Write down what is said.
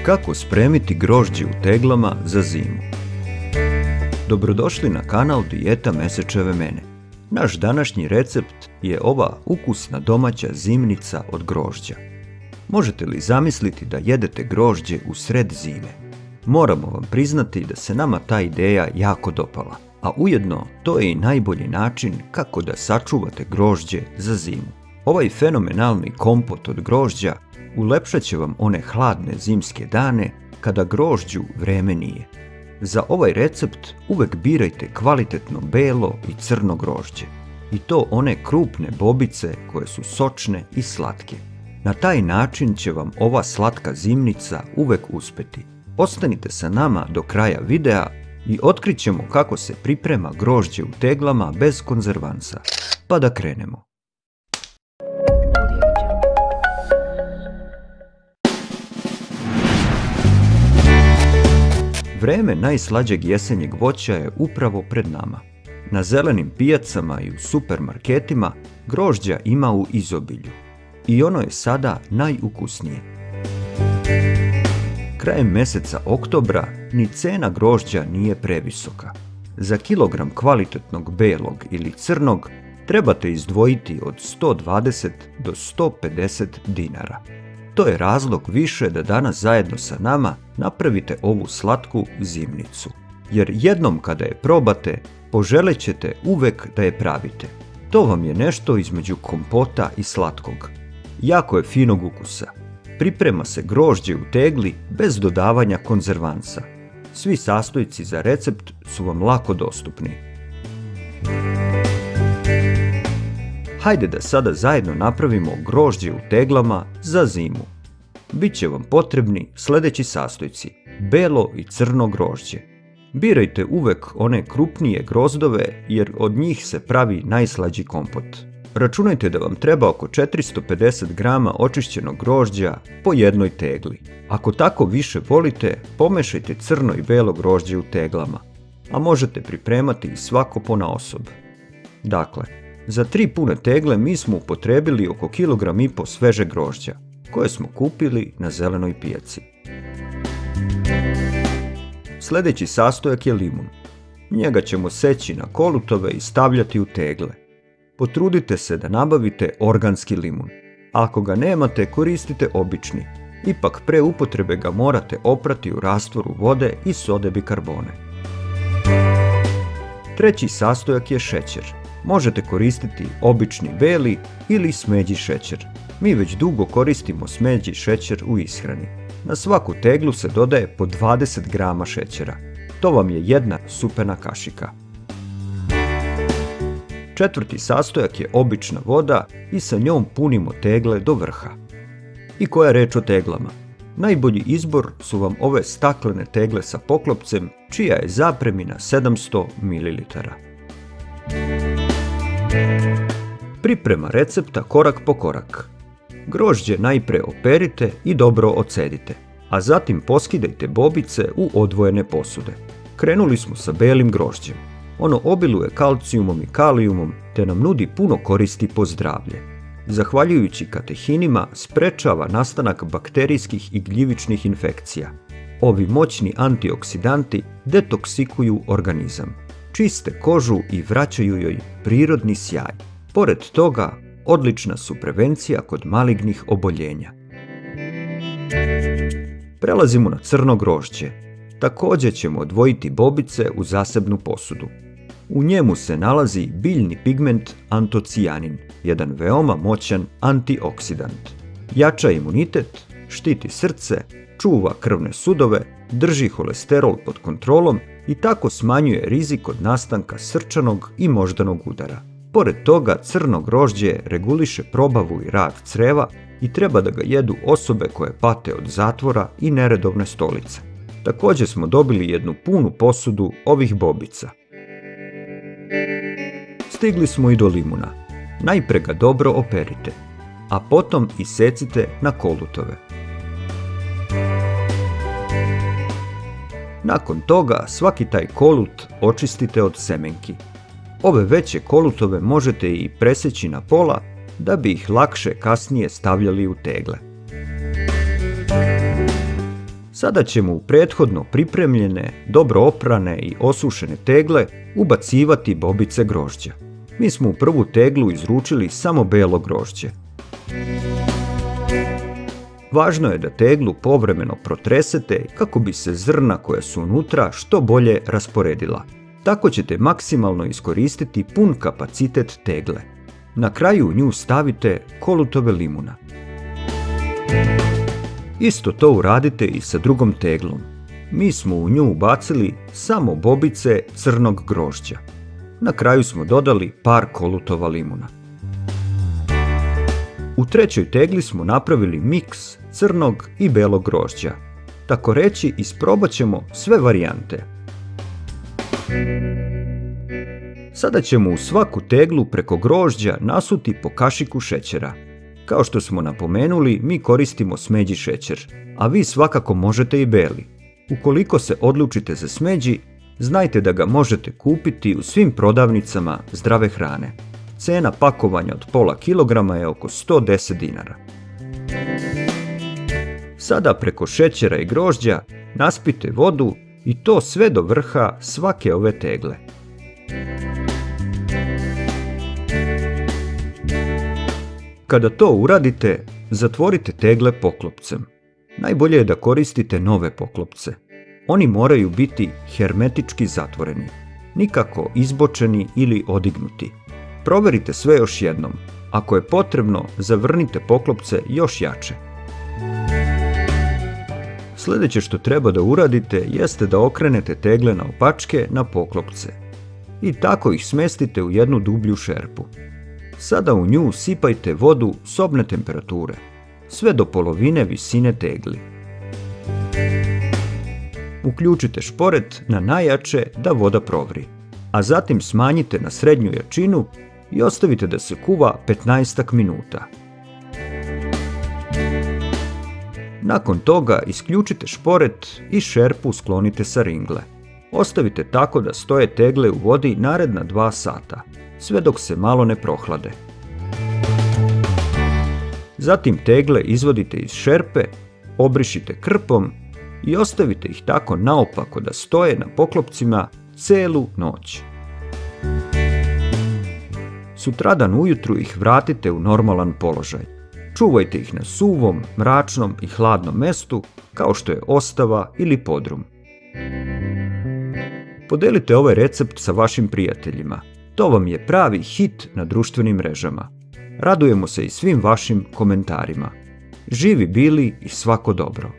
Kako spremiti grožđe u teglama za zimu? Dobrodošli na kanal Dijeta Mesečeve mene. Naš današnji recept je ova ukusna domaća zimnica od grožđa. Možete li zamisliti da jedete grožđe u sred zime? Moramo vam priznati da se nama ta ideja jako dopala, a ujedno to je i najbolji način kako da sačuvate grožđe za zimu. Ovaj fenomenalni kompot od grožđa ulepšat će vam one hladne zimske dane kada grožđu vreme nije. Za ovaj recept uvek birajte kvalitetno belo i crno grožđe. I to one krupne bobice koje su sočne i slatke. Na taj način će vam ova slatka zimnica uvek uspeti. Ostanite sa nama do kraja videa i otkrićemo kako se priprema grožđe u teglama bez konzervansa. Pa da krenemo. Vreme najslađeg jesenjeg voća je upravo pred nama. Na zelenim pijacama i u supermarketima grožđa ima u izobilju. I ono je sada najukusnije. Krajem meseca oktobra ni cena grožđa nije previsoka. Za kilogram kvalitetnog belog ili crnog trebate izdvojiti od 120 do 150 dinara. To je razlog više da danas zajedno sa nama napravite ovu slatku zimnicu. Jer jednom kada je probate, poželet ćete uvek da je pravite. To vam je nešto između kompota i slatkog. Jako je finog ukusa. Priprema se grožđe u tegli bez dodavanja konzervansa. Svi sastojci za recept su vam lako dostupni. Hajde da sada zajedno napravimo grožđe u teglama za zimu. Biće vam potrebni sljedeći sastojci: belo i crno grožđe. Birajte uvek one krupnije grozdove jer od njih se pravi najslađi kompot. Računajte da vam treba oko 450 grama očišćenog grožđa po jednoj tegli. Ako tako više volite, pomešajte crno i belo grožđe u teglama, a možete pripremati i svako ponaosob. Dakle, za 3 pune tegle mi smo upotrebili oko 1,5 kg sveže grožđa, koje smo kupili na zelenoj pijaci. Sljedeći sastojak je limun. Njega ćemo seći na kolutove i stavljati u tegle. Potrudite se da nabavite organski limun. Ako ga nemate, koristite obični. Ipak pre upotrebe ga morate oprati u rastvoru vode i sode bikarbone. Treći sastojak je šećer. Možete koristiti obični beli ili smeđi šećer. Mi već dugo koristimo smeđi šećer u ishrani. Na svaku teglu se dodaje po 20 grama šećera. To vam je jedna supena kašika. Četvrti sastojak je obična voda i sa njom punimo tegle do vrha. I koja reč o teglama? Najbolji izbor su vam ove staklene tegle sa poklopcem, čija je zapremina 700 ml. Priprema recepta korak po korak. Grožđe najpre operite i dobro ocedite, a zatim poskidajte bobice u odvojene posude. Krenuli smo sa belim grožđem. Ono obiluje kalcijumom i kalijumom te nam nudi puno koristi po zdravlje. Zahvaljujući katehinima sprečava nastanak bakterijskih i gljivičnih infekcija. Ovi moćni antioksidanti detoksikuju organizam, čiste kožu i vraćaju joj prirodni sjaj. Pored toga, odlična su prevencija kod malignih oboljenja. Prelazimo na crno grožđe. Također ćemo odvojiti bobice u zasebnu posudu. U njemu se nalazi biljni pigment antocijanin, jedan veoma moćan antioksidant. Jača imunitet, štiti srce, čuva krvne sudove, drži holesterol pod kontrolom i tako smanjuje rizik od nastanka srčanog i moždanog udara. Pored toga, crno grožđe reguliše probavu i rad creva i treba da ga jedu osobe koje pate od zatvora i neredovne stolice. Također smo dobili jednu punu posudu ovih bobica. Stigli smo i do limuna. Najpre ga dobro operite, a potom isecite na kolutove. Nakon toga svaki taj kolut očistite od semenki. Ove veće kolutove možete i preseći na pola da bi ih lakše kasnije stavljali u tegle. Sada ćemo u prethodno pripremljene, dobro oprane i osušene tegle ubacivati bobice grožđa. Mi smo u prvu teglu izručili samo belo grožđe. Važno je da teglu povremeno protresete kako bi se zrna koja su unutra što bolje rasporedila. Tako ćete maksimalno iskoristiti pun kapacitet tegle. Na kraju u nju stavite kolutove limuna. Isto to uradite i sa drugom teglom. Mi smo u nju ubacili samo bobice crnog grožđa. Na kraju smo dodali par kolutova limuna. U trećoj tegli smo napravili miks crnog i belog grožđa. Tako reći, isprobat ćemo sve varijante. Sada ćemo u svaku teglu preko grožđa nasuti po kašiku šećera. Kao što smo napomenuli, mi koristimo smeđi šećer, a vi svakako možete i beli. Ukoliko se odlučite za smeđi, znajte da ga možete kupiti u svim prodavnicama zdrave hrane. Cena pakovanja od pola kilograma je oko 110 dinara. Sada preko šećera i grožđa naspite vodu i to sve do vrha svake ove tegle. Kada to uradite, zatvorite tegle poklopcem. Najbolje je da koristite nove poklopce. Oni moraju biti hermetički zatvoreni, nikako izbočeni ili odignuti. Proverite sve još jednom. Ako je potrebno, zavrnite poklopce još jače. Sljedeće što treba da uradite jeste da okrenete tegle naopačke na poklopce i tako ih smestite u jednu dublju šerpu. Sada u nju sipajte vodu sobne temperature, sve do polovine visine tegli. Uključite šporet na najjače da voda provri, a zatim smanjite na srednju jačinu i ostavite da se kuva 15 minuta. Nakon toga isključite šporet i šerpu sklonite sa ringle. Ostavite tako da stoje tegle u vodi naredna 2 sata, sve dok se malo ne prohlade. Zatim tegle izvadite iz šerpe, obrišite krpom i ostavite ih tako naopako da stoje na poklopcima celu noć. Sutradan ujutru ih vratite u normalan položaj. Čuvajte ih na suvom, mračnom i hladnom mestu kao što je ostava ili podrum. Podelite ovaj recept sa vašim prijateljima. To vam je pravi hit na društvenim mrežama. Radujemo se i svim vašim komentarima. Živi bili i svako dobro!